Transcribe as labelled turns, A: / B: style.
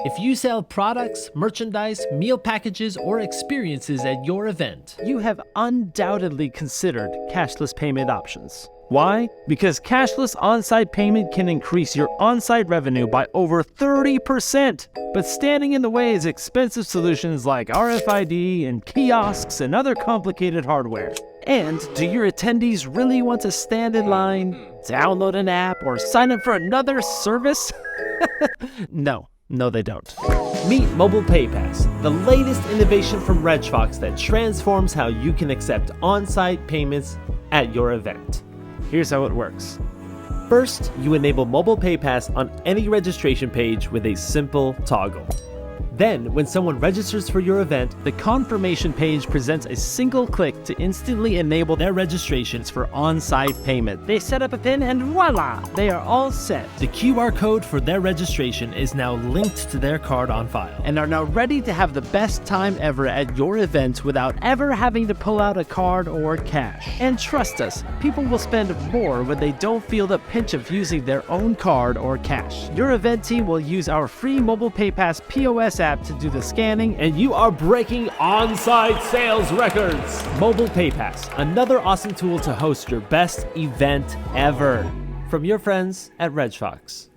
A: If you sell products, merchandise, meal packages, or experiences at your event,
B: you have undoubtedly considered cashless payment options. Why? Because cashless on-site payment can increase your on-site revenue by over 30%. But standing in the way is expensive solutions like RFID and kiosks and other complicated hardware. And do your attendees really want to stand in line, download an app, or sign up for another service? No, they don't.
A: Meet Mobile PayPass, the latest innovation from RegFox that transforms how you can accept on-site payments at your event.
B: Here's how it works.
A: First, you enable Mobile PayPass on any registration page with a simple toggle. Then, when someone registers for your event,
B: the confirmation page presents a single click to instantly enable their registrations for on-site payment. They set up a PIN and voila, they are all set.
A: The QR code for their registration is now linked to their card on file,
B: and are now ready to have the best time ever at your event without ever having to pull out a card or cash. And trust us, people will spend more when they don't feel the pinch of using their own card or cash. Your event team will use our free Mobile PayPass POS app to do the scanning,
A: and you are breaking on-site sales records. Mobile PayPass, another awesome tool to host your best event ever. From your friends at RegFox.